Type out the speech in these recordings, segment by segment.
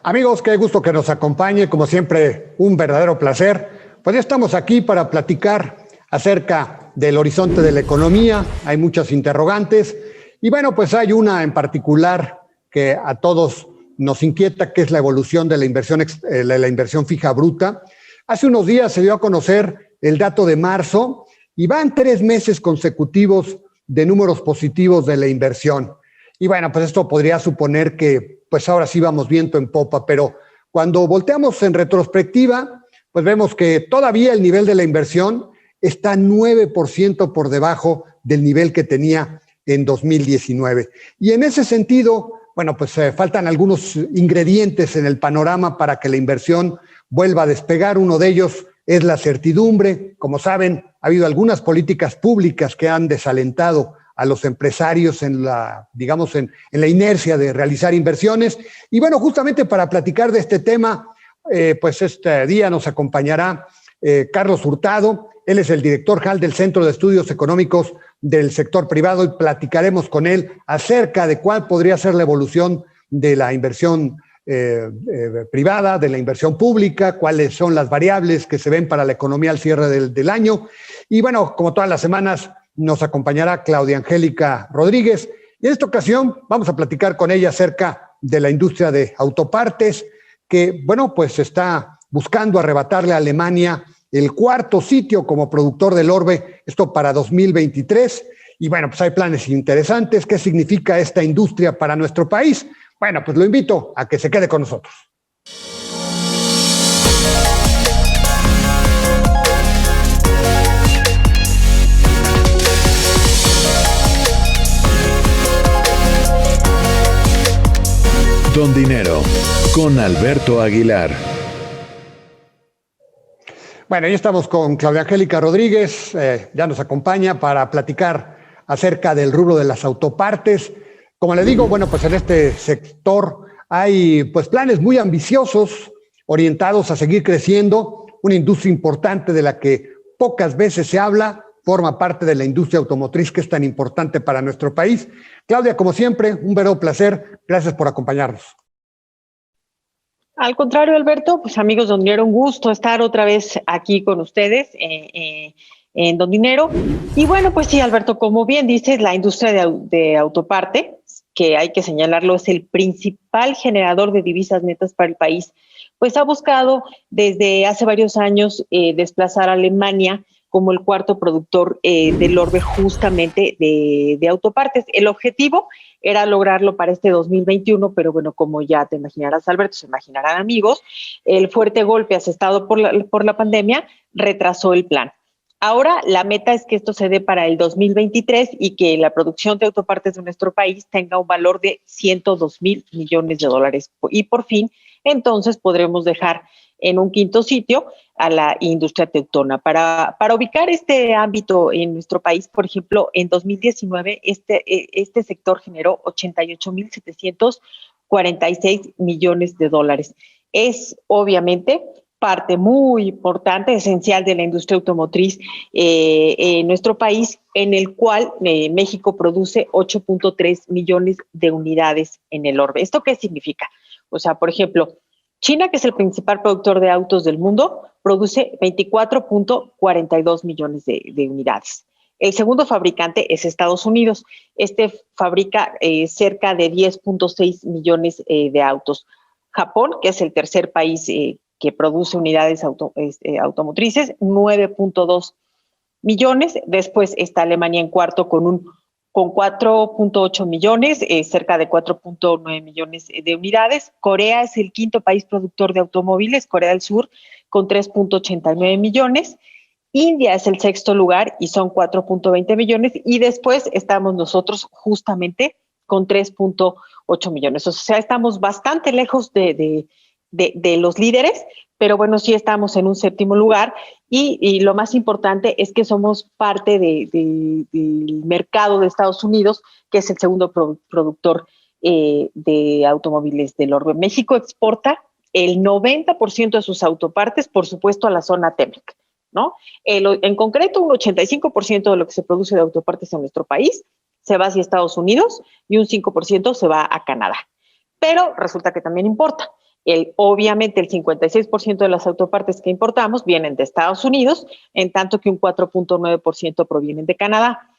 Amigos, qué gusto que nos acompañe, como siempre, un verdadero placer. Pues ya estamos aquí para platicar acerca del horizonte de la economía, hay muchas interrogantes y bueno, pues hay una en particular que a todos nos inquieta, que es la evolución de la inversión fija bruta. Hace unos días se dio a conocer el dato de marzo y van 3 meses consecutivos de números positivos de la inversión. Y bueno, pues esto podría suponer que pues ahora sí vamos viento en popa, pero cuando volteamos en retrospectiva, pues vemos que todavía el nivel de la inversión está 9% por debajo del nivel que tenía en 2019. Y en ese sentido, bueno, pues faltan algunos ingredientes en el panorama para que la inversión vuelva a despegar. Uno de ellos es la certidumbre. Como saben, ha habido algunas políticas públicas que han desalentado a los empresarios en la inercia de realizar inversiones. Y bueno, justamente para platicar de este tema, pues este día nos acompañará Carlos Hurtado. Él es el director general del Centro de Estudios Económicos del Sector Privado y platicaremos con él acerca de cuál podría ser la evolución de la inversión privada, de la inversión pública, cuáles son las variables que se ven para la economía al cierre del año. Y bueno, como todas las semanas, nos acompañará Claudia Angélica Rodríguez. Y en esta ocasión vamos a platicar con ella acerca de la industria de autopartes, que, bueno, pues está buscando arrebatarle a Alemania el 4º sitio como productor del orbe, esto para 2023. Y bueno, pues hay planes interesantes. ¿Qué significa esta industria para nuestro país? Bueno, pues lo invito a que se quede con nosotros. Don Dinero, con Alberto Aguilar. Bueno, ya estamos con Claudia Angélica Rodríguez, ya nos acompaña para platicar acerca del rubro de las autopartes. Como le digo, bueno, pues en este sector hay pues planes muy ambiciosos, orientados a seguir creciendo, una industria importante de la que pocas veces se habla, forma parte de la industria automotriz que es tan importante para nuestro país. Claudia, como siempre, un verdadero placer. Gracias por acompañarnos. Al contrario, Alberto, pues amigos Don Dinero, un gusto estar otra vez aquí con ustedes en Don Dinero. Y bueno, pues sí, Alberto, como bien dices, la industria de autoparte, que hay que señalarlo, es el principal generador de divisas netas para el país, pues ha buscado desde hace varios años desplazar a Alemania como el 4º productor del orbe justamente de autopartes. El objetivo era lograrlo para este 2021, pero bueno, como ya te imaginarás, Alberto, se imaginarán amigos, el fuerte golpe asestado por la pandemia retrasó el plan. Ahora la meta es que esto se dé para el 2023 y que la producción de autopartes de nuestro país tenga un valor de $102,000 millones. Y por fin, entonces podremos dejar en un 5º sitio a la industria teutona. Para ubicar este ámbito en nuestro país, por ejemplo, en 2019 este sector generó $88,746 millones. Es obviamente parte muy importante, esencial de la industria automotriz en nuestro país, en el cual México produce 8.3 millones de unidades en el orbe. ¿Esto qué significa? O sea, por ejemplo, China, que es el principal productor de autos del mundo, produce 24.42 millones de unidades. El segundo fabricante es Estados Unidos. Este fabrica cerca de 10.6 millones de autos. Japón, que es el tercer país que produce unidades automotrices, 9.2 millones. Después está Alemania en cuarto con 4.8 millones, cerca de 4.9 millones de unidades. Corea es el 5º país productor de automóviles, Corea del Sur, con 3.89 millones. India es el 6º lugar y son 4.20 millones. Y después estamos nosotros justamente con 3.8 millones. O sea, estamos bastante lejos de los líderes, pero bueno, sí estamos en un 7º lugar y lo más importante es que somos parte del mercado de Estados Unidos, que es el segundo productor de automóviles del orbe. México exporta el 90% de sus autopartes, por supuesto, a la zona TEMEC, ¿no? En concreto, un 85% de lo que se produce de autopartes en nuestro país se va hacia Estados Unidos y un 5% se va a Canadá. Pero resulta que también importa. Obviamente el 56% de las autopartes que importamos vienen de Estados Unidos, en tanto que un 4.9% provienen de Canadá.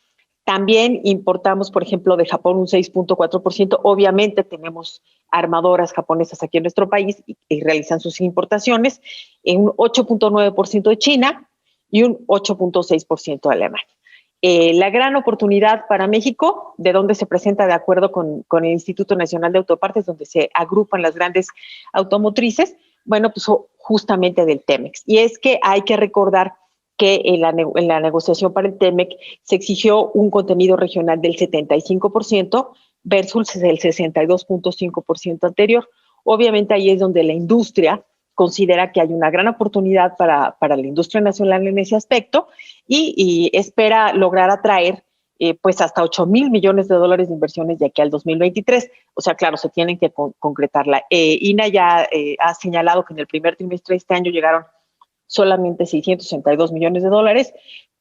También importamos, por ejemplo, de Japón un 6.4%. Obviamente tenemos armadoras japonesas aquí en nuestro país y realizan sus importaciones, un 8.9% de China y un 8.6% de Alemania. La gran oportunidad para México, de donde se presenta de acuerdo con el Instituto Nacional de Autopartes, donde se agrupan las grandes automotrices, bueno, pues justamente del TEMEX. Y es que hay que recordar que en la negociación para el TEMEC se exigió un contenido regional del 75% versus el 62.5% anterior. Obviamente ahí es donde la industria considera que hay una gran oportunidad para la industria nacional en ese aspecto y espera lograr atraer pues hasta 8,000 millones de dólares de inversiones de aquí al 2023. O sea, claro, se tienen que concretarla. INA ya ha señalado que en el primer trimestre de este año llegaron solamente 662 millones de dólares,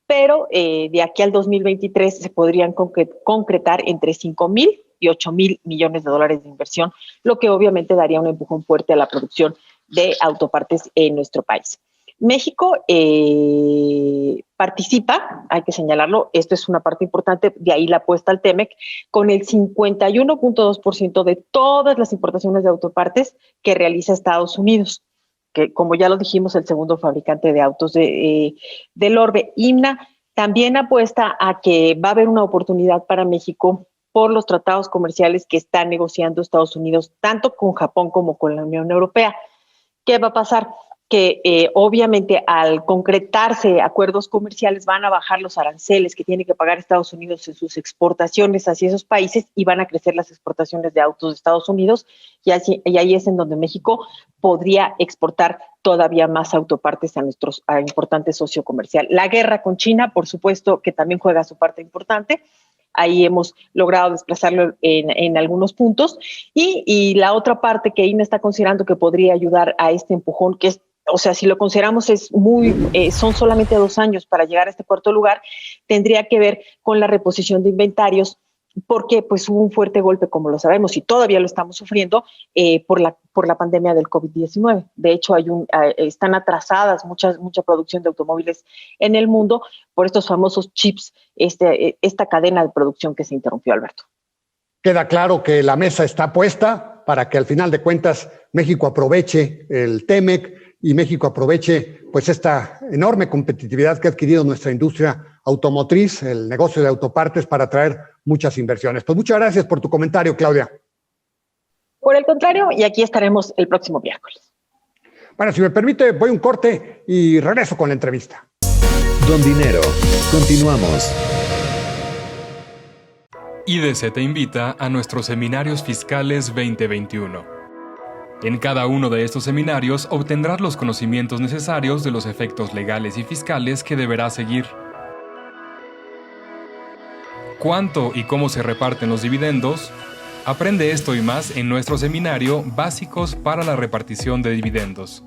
pero de aquí al 2023 se podrían concretar entre 5,000 y 8,000 millones de dólares de inversión, lo que obviamente daría un empujón fuerte a la producción de autopartes en nuestro país. México participa, hay que señalarlo, esto es una parte importante, de ahí la apuesta al TEMEC, con el 51.2% de todas las importaciones de autopartes que realiza Estados Unidos, que como ya lo dijimos, el segundo fabricante de autos del orbe. IMNA también apuesta a que va a haber una oportunidad para México por los tratados comerciales que está negociando Estados Unidos, tanto con Japón como con la Unión Europea. ¿Qué va a pasar? Que obviamente al concretarse acuerdos comerciales van a bajar los aranceles que tiene que pagar Estados Unidos en sus exportaciones hacia esos países y van a crecer las exportaciones de autos de Estados Unidos y ahí es en donde México podría exportar todavía más autopartes a nuestro importante socio comercial. La guerra con China, por supuesto, que también juega su parte importante. Ahí hemos logrado desplazarlo en algunos puntos. Y la otra parte que INA está considerando que podría ayudar a este empujón, que es, o sea, si lo consideramos son solamente 2 años para llegar a este cuarto lugar, tendría que ver con la reposición de inventarios, porque pues hubo un fuerte golpe, como lo sabemos, y todavía lo estamos sufriendo por la pandemia del COVID-19. De hecho, están atrasadas mucha producción de automóviles en el mundo por estos famosos chips, esta cadena de producción que se interrumpió, Alberto. Queda claro que la mesa está puesta para que al final de cuentas México aproveche el TEMEC y México aproveche pues esta enorme competitividad que ha adquirido nuestra industria automotriz, el negocio de autopartes, para atraer muchas inversiones. Pues muchas gracias por tu comentario, Claudia. Por el contrario, y aquí estaremos el próximo miércoles. Bueno, si me permite, voy a un corte y regreso con la entrevista. Don Dinero, continuamos. IDC te invita a nuestros seminarios fiscales 2021. En cada uno de estos seminarios obtendrás los conocimientos necesarios de los efectos legales y fiscales que deberás seguir. ¿Cuánto y cómo se reparten los dividendos? Aprende esto y más en nuestro seminario Básicos para la repartición de dividendos.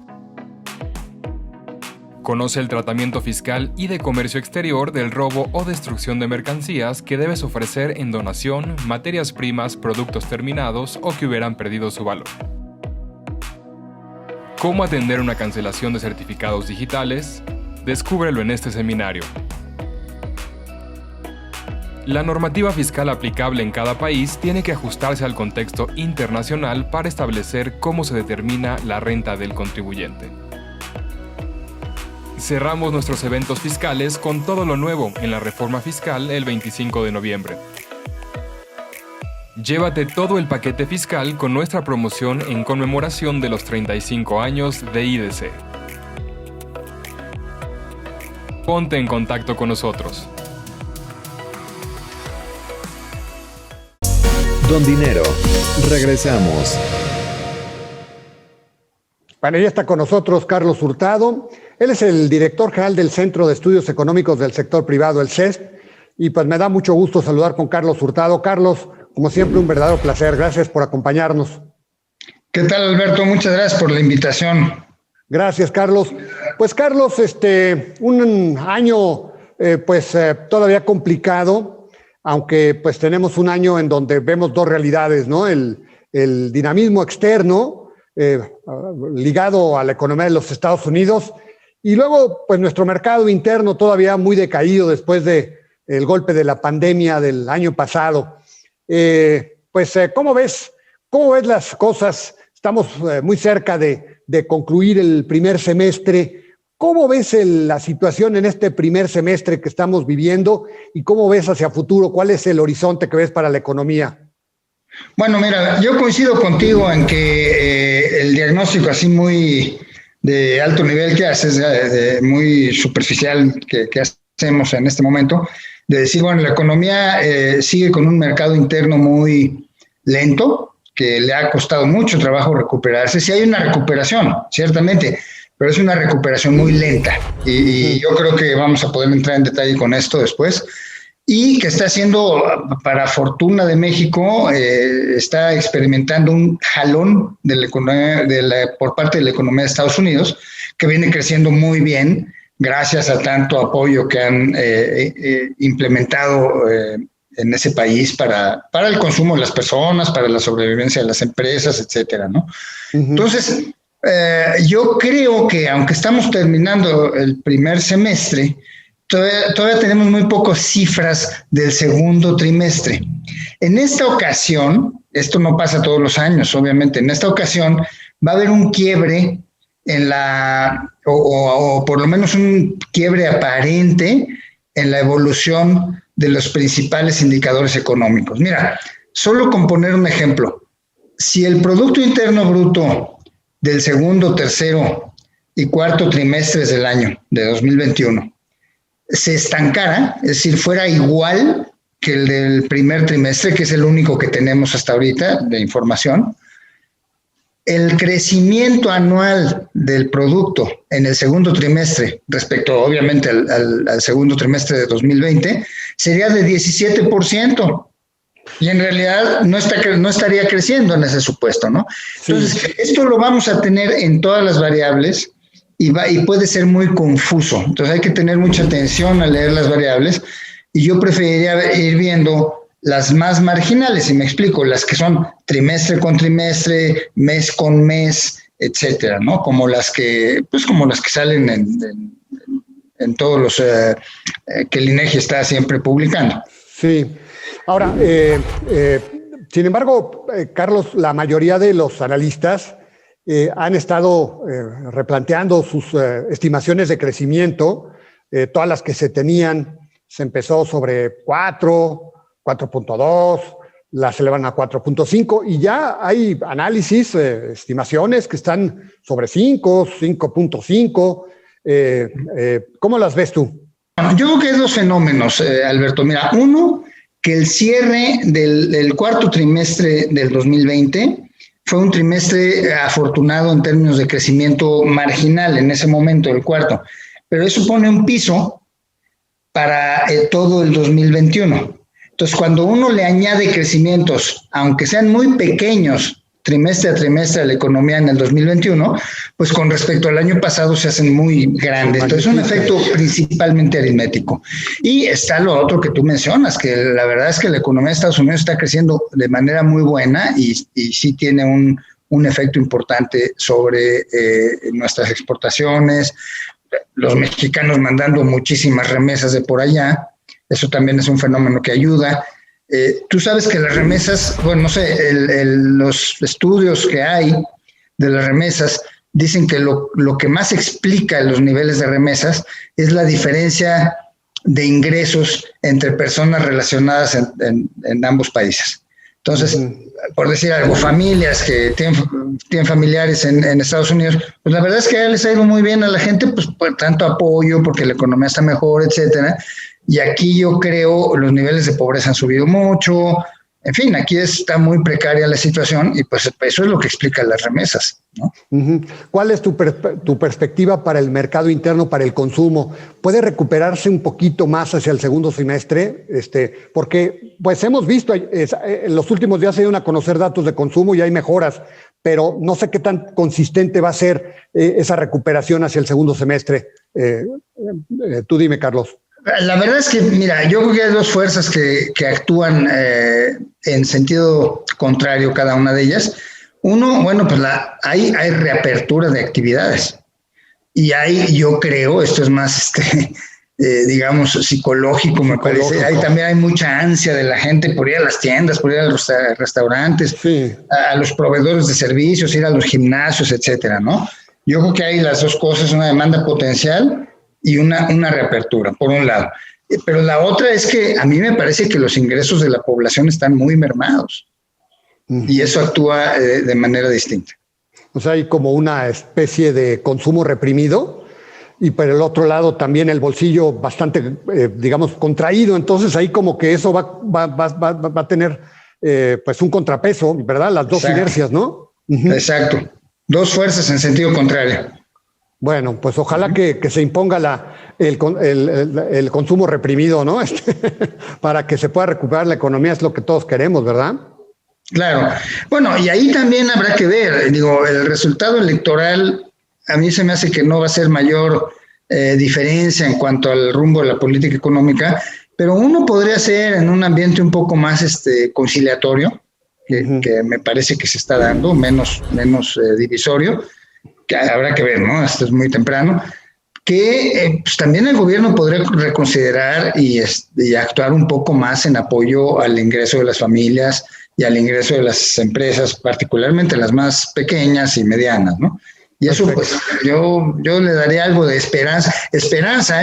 Conoce el tratamiento fiscal y de comercio exterior del robo o destrucción de mercancías que debes ofrecer en donación, materias primas, productos terminados o que hubieran perdido su valor. ¿Cómo atender una cancelación de certificados digitales? Descúbrelo en este seminario. La normativa fiscal aplicable en cada país tiene que ajustarse al contexto internacional para establecer cómo se determina la renta del contribuyente. Cerramos nuestros eventos fiscales con todo lo nuevo en la reforma fiscal el 25 de noviembre. Llévate todo el paquete fiscal con nuestra promoción en conmemoración de los 35 años de IDC. Ponte en contacto con nosotros. Don Dinero, regresamos. Bueno, ya está con nosotros Carlos Hurtado. Él es el director general del Centro de Estudios Económicos del Sector Privado, el CESP. Y pues me da mucho gusto saludar con Carlos Hurtado. Carlos, como siempre, un verdadero placer. Gracias por acompañarnos. ¿Qué tal, Alberto? Muchas gracias por la invitación. Gracias, Carlos. Pues, Carlos, un año todavía complicado, aunque pues tenemos un año en donde vemos dos realidades, ¿no? El dinamismo externo, ligado a la economía de los Estados Unidos. Y luego, pues nuestro mercado interno todavía muy decaído después del golpe de la pandemia del año pasado. ¿Cómo ves las cosas? Estamos muy cerca de concluir el primer semestre. ¿Cómo ves la situación en este primer semestre que estamos viviendo y cómo ves hacia futuro? ¿Cuál es el horizonte que ves para la economía? Bueno, mira, yo coincido contigo en que el diagnóstico así muy de alto nivel que haces, muy superficial que hacemos en este momento, de decir, bueno, la economía sigue con un mercado interno muy lento, que le ha costado mucho trabajo recuperarse. Sí hay una recuperación, ciertamente, pero es una recuperación muy lenta. Y yo creo que vamos a poder entrar en detalle con esto después. Y que está haciendo, para fortuna de México, está experimentando un jalón de la economía, por parte de la economía de Estados Unidos, que viene creciendo muy bien, gracias a tanto apoyo que han implementado en ese país para el consumo de las personas, para la sobrevivencia de las empresas, etcétera, ¿no? Entonces, yo creo que aunque estamos terminando el primer semestre, todavía tenemos muy pocas cifras del segundo trimestre. En esta ocasión, esto no pasa todos los años, obviamente, en esta ocasión va a haber un quiebre o por lo menos un quiebre aparente en la evolución de los principales indicadores económicos. Mira, solo con poner un ejemplo, si el Producto Interno Bruto del segundo, tercero y cuarto trimestres del año de 2021 se estancara, es decir, fuera igual que el del primer trimestre, que es el único que tenemos hasta ahorita de información, el crecimiento anual del producto en el segundo trimestre, respecto obviamente al segundo trimestre de 2020, sería de 17%. Y en realidad no estaría creciendo en ese supuesto, ¿no? Entonces, esto lo vamos a tener en todas las variables y puede ser muy confuso. Entonces hay que tener mucha atención al leer las variables y yo preferiría ir viendo las más marginales, y me explico, las que son trimestre con trimestre, mes con mes, etcétera, ¿no? Como las que salen en todos los que el INEGI está siempre publicando. Sí. Ahora, sin embargo, Carlos, la mayoría de los analistas han estado replanteando sus estimaciones de crecimiento. Todas las que se tenían, se empezó sobre 4.2, las elevan a 4.5 y ya hay análisis, estimaciones que están sobre 5, 5.5. ¿Cómo las ves tú? Yo creo que hay dos fenómenos, Alberto. Mira, uno, que el cierre del cuarto trimestre del 2020 fue un trimestre afortunado en términos de crecimiento marginal en ese momento, el cuarto, pero eso pone un piso para todo el 2021. Entonces, cuando uno le añade crecimientos, aunque sean muy pequeños, trimestre a trimestre a la economía en el 2021, pues con respecto al año pasado se hacen muy grandes. Entonces, es un efecto principalmente aritmético. Y está lo otro que tú mencionas, que la verdad es que la economía de Estados Unidos está creciendo de manera muy buena y sí tiene un efecto importante sobre nuestras exportaciones, los mexicanos mandando muchísimas remesas de por allá. Eso también es un fenómeno que ayuda. Tú sabes que las remesas, bueno, no sé, los estudios que hay de las remesas dicen que lo que más explica los niveles de remesas es la diferencia de ingresos entre personas relacionadas en ambos países. Entonces, por decir algo, familias que tienen familiares en Estados Unidos, pues la verdad es que les ha ido muy bien a la gente, pues por tanto apoyo, porque la economía está mejor, etcétera. Y aquí yo creo los niveles de pobreza han subido mucho. En fin, aquí está muy precaria la situación y pues eso es lo que explica las remesas, ¿no? ¿Cuál es tu perspectiva para el mercado interno, para el consumo? ¿Puede recuperarse un poquito más hacia el segundo semestre? Porque pues hemos visto, en los últimos días se dieron a conocer datos de consumo y hay mejoras, pero no sé qué tan consistente va a ser esa recuperación hacia el segundo semestre. Tú dime, Carlos. La verdad es que, mira, yo creo que hay dos fuerzas que actúan en sentido contrario cada una de ellas. Uno, bueno, pues hay reapertura de actividades. Y yo creo, esto es más, digamos, psicológico, me parece. También hay mucha ansia de la gente por ir a las tiendas, por ir a los restaurantes, sí, a los proveedores de servicios, ir a los gimnasios, etcétera, ¿no? Yo creo que hay las dos cosas, una demanda potencial y una reapertura, por un lado. Pero la otra es que a mí me parece que los ingresos de la población están muy mermados. Y eso actúa de manera distinta. O sea, hay como una especie de consumo reprimido y por el otro lado también el bolsillo bastante, digamos, contraído. Entonces ahí como que eso va a tener pues un contrapeso, ¿verdad? Las dos inercias, ¿no? Exacto. Dos fuerzas en sentido contrario. Bueno, pues ojalá que se imponga el consumo reprimido, ¿no? Para que se pueda recuperar la economía, es lo que todos queremos, ¿verdad? Claro. Bueno, y ahí también habrá que ver, digo, el resultado electoral a mí se me hace que no va a ser mayor diferencia en cuanto al rumbo de la política económica, pero uno podría ser en un ambiente un poco más conciliatorio, que me parece que se está dando, menos divisorio, que habrá que ver, ¿no? Esto es muy temprano, que pues también el gobierno podría reconsiderar y actuar un poco más en apoyo al ingreso de las familias y al ingreso de las empresas, particularmente las más pequeñas y medianas, ¿no? Y eso, pues, yo le daría algo de esperanza, Esperanza.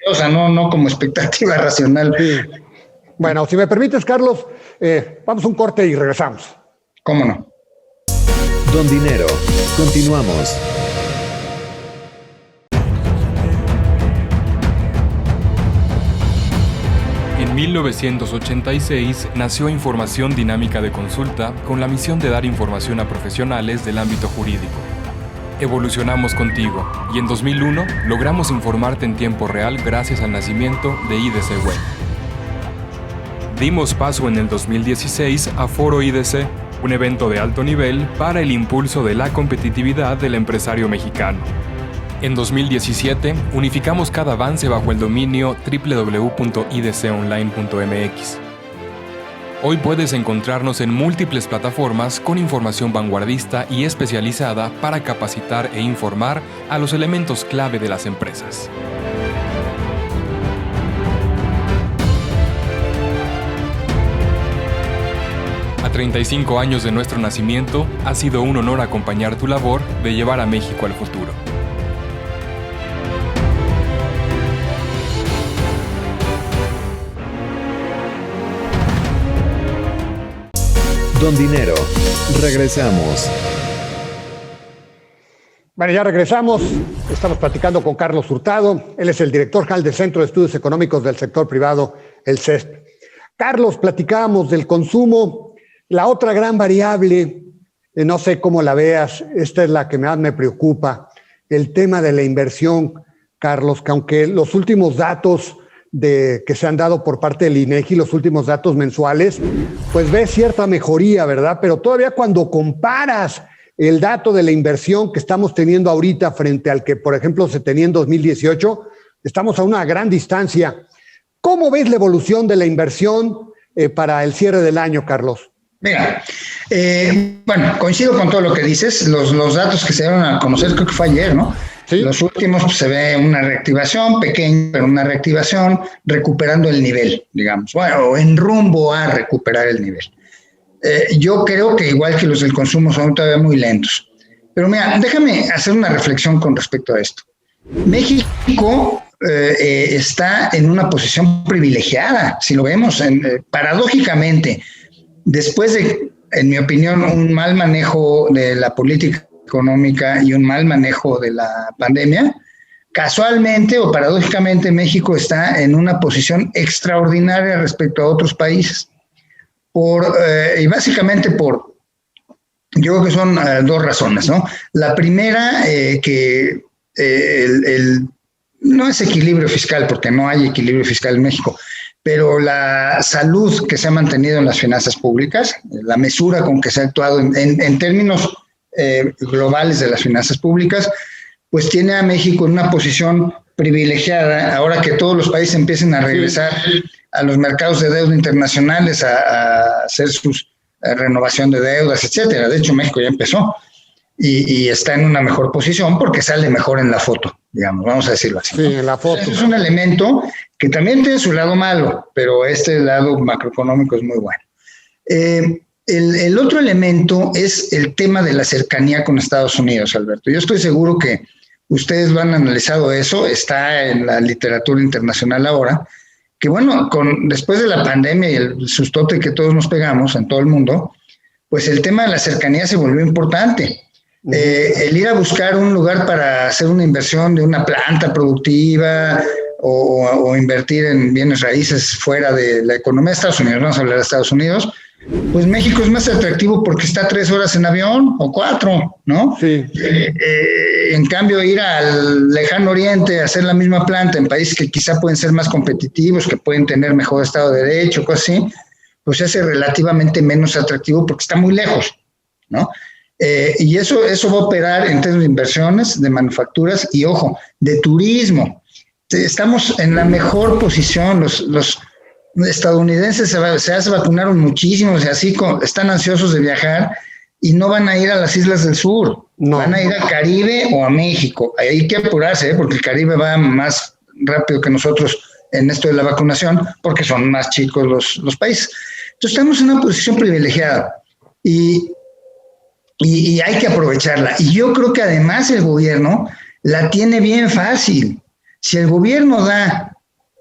O sea, no como expectativa racional. Sí. Bueno, si me permites, Carlos, vamos a un corte y regresamos. ¿Cómo no? Don Dinero, continuamos. En 1986 nació Información Dinámica de Consulta con la misión de dar información a profesionales del ámbito jurídico. Evolucionamos contigo y en 2001 logramos informarte en tiempo real gracias al nacimiento de IDC Web. Dimos paso en el 2016 a Foro IDC, un evento de alto nivel para el impulso de la competitividad del empresario mexicano. En 2017, unificamos cada avance bajo el dominio www.idconline.mx. Hoy puedes encontrarnos en múltiples plataformas con información vanguardista y especializada para capacitar e informar a los elementos clave de las empresas. A 35 años de nuestro nacimiento, ha sido un honor acompañar tu labor de llevar a México al futuro. Don Dinero, regresamos. Bueno, ya regresamos. Estamos platicando con Carlos Hurtado. Él es el director general del Centro de Estudios Económicos del Sector Privado, el CESP. Carlos, platicábamos del consumo. La otra gran variable, no sé cómo la veas, esta es la que más me preocupa, el tema de la inversión, Carlos, que aunque los últimos datos que se han dado por parte del INEGI, los últimos datos mensuales, pues ves cierta mejoría, ¿verdad? Pero todavía cuando comparas el dato de la inversión que estamos teniendo ahorita frente al que, por ejemplo, se tenía en 2018, estamos a una gran distancia. ¿Cómo ves la evolución de la inversión para el cierre del año, Carlos? Mira, bueno, coincido con todo lo que dices. Los datos que se dieron a conocer, creo que fue ayer, ¿no? ¿Sí? Los últimos, pues, se ve una reactivación pequeña, pero una reactivación recuperando el nivel, digamos, bueno, en rumbo a recuperar el nivel. Yo creo que igual que los del consumo son todavía muy lentos. Pero mira, déjame hacer una reflexión con respecto a esto. México está en una posición privilegiada, si lo vemos, paradójicamente, después de, en mi opinión, un mal manejo de la política económica y un mal manejo de la pandemia, casualmente o paradójicamente México está en una posición extraordinaria respecto a otros países. Y básicamente yo creo que son dos razones, ¿no? La primera, que no es equilibrio fiscal, porque no hay equilibrio fiscal en México, pero la salud que se ha mantenido en las finanzas públicas, la mesura con que se ha actuado en términos globales de las finanzas públicas, pues tiene a México en una posición privilegiada ahora que todos los países empiecen a regresar a los mercados de deuda internacionales a hacer sus renovación de deudas, etcétera. De hecho, México ya empezó y está en una mejor posición porque sale mejor en la foto, digamos, vamos a decirlo así. Sí, ¿no? En la foto. Eso es un elemento que también tiene su lado malo, pero este lado macroeconómico es muy bueno. El otro elemento es el tema de la cercanía con Estados Unidos, Alberto. Yo estoy seguro que ustedes lo han analizado eso, está en la literatura internacional ahora, que bueno, después de la pandemia y el sustote que todos nos pegamos en todo el mundo, pues el tema de la cercanía se volvió importante. El ir a buscar un lugar para hacer una inversión de una planta productiva o invertir en bienes raíces fuera de la economía de Estados Unidos, vamos a hablar de Estados Unidos, pues México es más atractivo porque está 3 horas en avión o 4, ¿no? Sí. En cambio, ir al lejano oriente a hacer la misma planta en países que quizá pueden ser más competitivos, que pueden tener mejor Estado de Derecho, cosas así, pues se hace relativamente menos atractivo porque está muy lejos, ¿no? Y eso va a operar en términos de inversiones, de manufacturas y, ojo, de turismo. Estamos en la mejor posición, los estadounidenses se vacunaron muchísimo, están ansiosos de viajar y no van a ir a las islas del sur, no. Van a ir al Caribe o a México. Hay que apurarse, porque el Caribe va más rápido que nosotros en esto de la vacunación, porque son más chicos los países. Entonces estamos en una posición privilegiada y hay que aprovecharla. Y yo creo que además el gobierno la tiene bien fácil. Si el gobierno da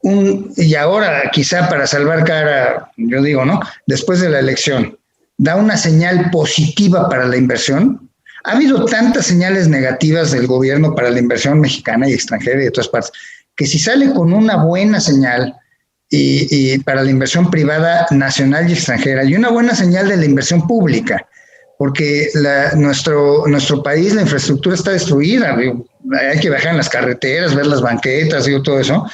y ahora quizá para salvar cara, yo digo, ¿no? Después de la elección, da una señal positiva para la inversión. Ha habido tantas señales negativas del gobierno para la inversión mexicana y extranjera y de todas partes, que si sale con una buena señal y para la inversión privada nacional y extranjera y una buena señal de la inversión pública, porque nuestro país, la infraestructura está destruida, hay que viajar en las carreteras, ver las banquetas, todo eso,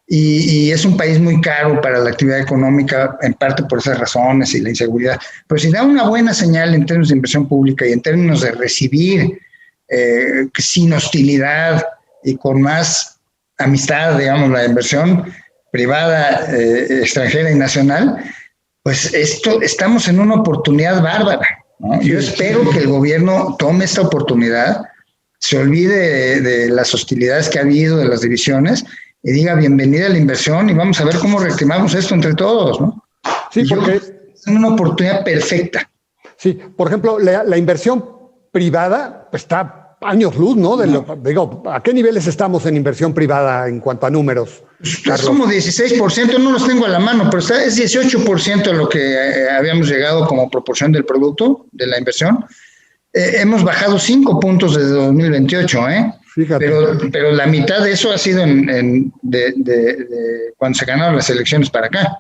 y es un país muy caro para la actividad económica, en parte por esas razones y la inseguridad. Pero si da una buena señal en términos de inversión pública y en términos de recibir sin hostilidad y con más amistad, digamos, la inversión privada, extranjera y nacional, pues estamos en una oportunidad bárbara, ¿no? Yo espero que el gobierno tome esta oportunidad, se olvide de las hostilidades que ha habido, de las divisiones, y diga bienvenida a la inversión y vamos a ver cómo reactivamos esto entre todos, ¿no? Sí, porque es una oportunidad perfecta. Sí, por ejemplo, la inversión privada pues, está años luz, ¿no? Digo, ¿a qué niveles estamos en inversión privada en cuanto a números? Es como 16%, no los tengo a la mano, pero es 18% de lo que habíamos llegado como proporción del producto, de la inversión. Hemos bajado 5 puntos desde 2028, ¿eh? Fíjate. Pero la mitad de eso ha sido de cuando se ganaron las elecciones para acá.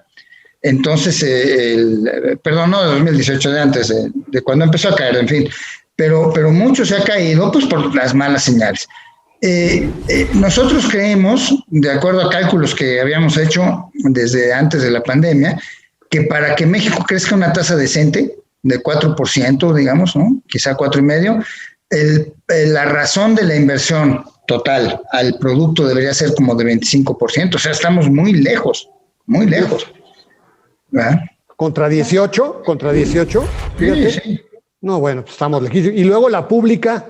Entonces, perdón, no de 2018, de antes, de cuando empezó a caer, en fin. Pero mucho se ha caído pues por las malas señales. Nosotros creemos, de acuerdo a cálculos que habíamos hecho desde antes de la pandemia, que para que México crezca una tasa decente, de 4%, digamos, ¿no? Quizá 4,5%, la razón de la inversión total al producto debería ser como de 25%, o sea, estamos muy lejos, ¿verdad? ¿Contra 18? Fíjate. Sí. No, bueno, pues estamos lejísimos. Y luego la pública,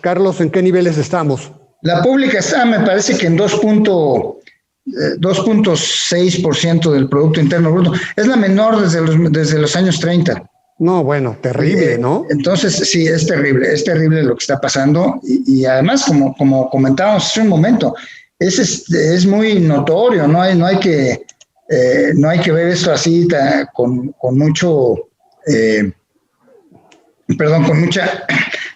Carlos, ¿en qué niveles estamos? La pública está, me parece que en 2.6% del Producto Interno Bruto. Es la menor desde los años 30. No, bueno, terrible, ¿no? Entonces, sí, es terrible lo que está pasando. Y además, como comentábamos hace un momento, es muy notorio, no hay que ver esto así con mucho...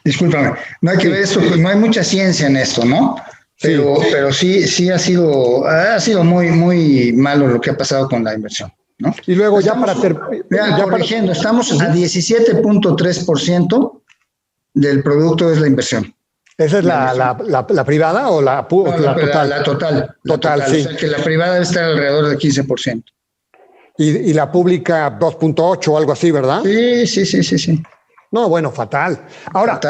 discúlpame, no hay que ver esto, no hay mucha ciencia en esto, ¿no? Pero sí ha sido muy, muy malo lo que ha pasado con la inversión, ¿no? Y luego corrigiendo, estamos a 17.3% del producto es la inversión. ¿Esa es la privada o la total? La total. Sí. O sea que la privada debe estar alrededor del 15%. Y la pública 2.8 o algo así, ¿verdad? Sí. No, bueno, fatal. Ahora,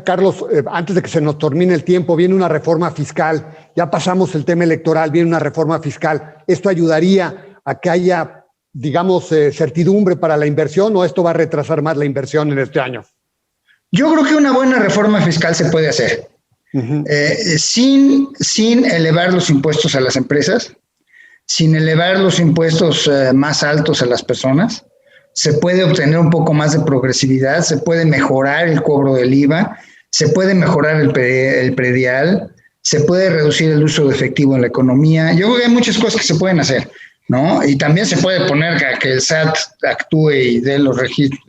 Carlos, antes de que se nos termine el tiempo, viene una reforma fiscal. Ya pasamos el tema electoral, viene una reforma fiscal. Esto ayudaría a que haya digamos, certidumbre para la inversión o esto va a retrasar más la inversión en este año? Yo creo que una buena reforma fiscal se puede hacer. Sin elevar los impuestos a las empresas, sin elevar los impuestos más altos a las personas, se puede obtener un poco más de progresividad, se puede mejorar el cobro del IVA, se puede mejorar el predial, se puede reducir el uso de efectivo en la economía. Yo creo que hay muchas cosas que se pueden hacer, ¿no? Y también se puede poner que el SAT actúe y dé los registros,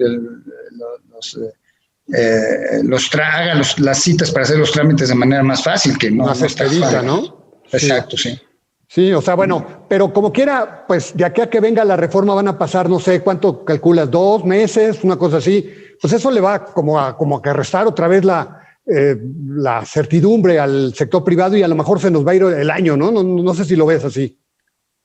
haga las citas para hacer los trámites de manera más fácil, que no más expedita, ¿no? Exacto, sí. Sí, o sea, bueno, pero como quiera, pues de aquí a que venga la reforma van a pasar, no sé, ¿cuánto calculas? 2 meses, una cosa así. Pues eso le va como a que restar otra vez la certidumbre al sector privado y a lo mejor se nos va a ir el año, ¿no? No sé si lo ves así.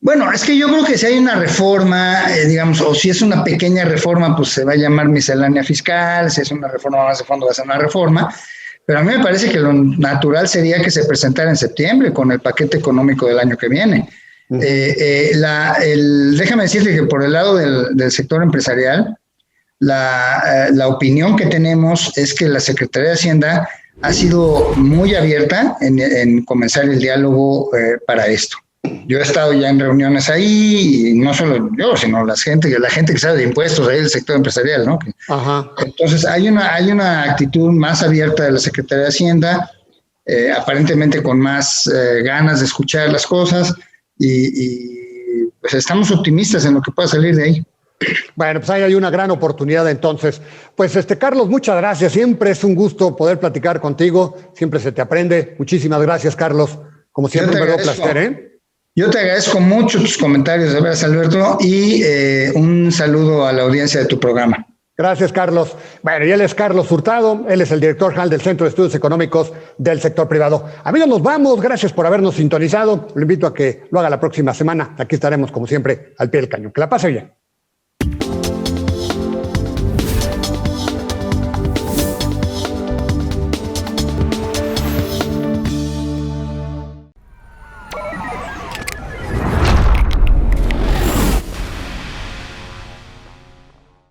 Bueno, es que yo creo que si hay una reforma, digamos, o si es una pequeña reforma, pues se va a llamar miscelánea fiscal, si es una reforma más de fondo va a ser una reforma, pero a mí me parece que lo natural sería que se presentara en septiembre con el paquete económico del año que viene. Déjame decirte que por el lado del sector empresarial, la opinión que tenemos es que la Secretaría de Hacienda ha sido muy abierta en comenzar el diálogo para esto. Yo he estado ya en reuniones ahí, y no solo yo, sino la gente que sabe de impuestos ahí del sector empresarial, ¿no? Ajá. Entonces hay una actitud más abierta de la Secretaría de Hacienda, aparentemente con más ganas de escuchar las cosas y pues estamos optimistas en lo que pueda salir de ahí. Bueno, pues ahí hay una gran oportunidad entonces. Pues Carlos, muchas gracias. Siempre es un gusto poder platicar contigo. Siempre se te aprende. Muchísimas gracias, Carlos. Como siempre, un verdadero placer, ¿eh? Yo te agradezco mucho tus comentarios, de veras, Alberto, y un saludo a la audiencia de tu programa. Gracias, Carlos. Bueno, y él es Carlos Hurtado, él es el director general del Centro de Estudios Económicos del Sector Privado. Amigos, nos vamos. Gracias por habernos sintonizado. Lo invito a que lo haga la próxima semana. Aquí estaremos, como siempre, al pie del cañón. Que la pase bien.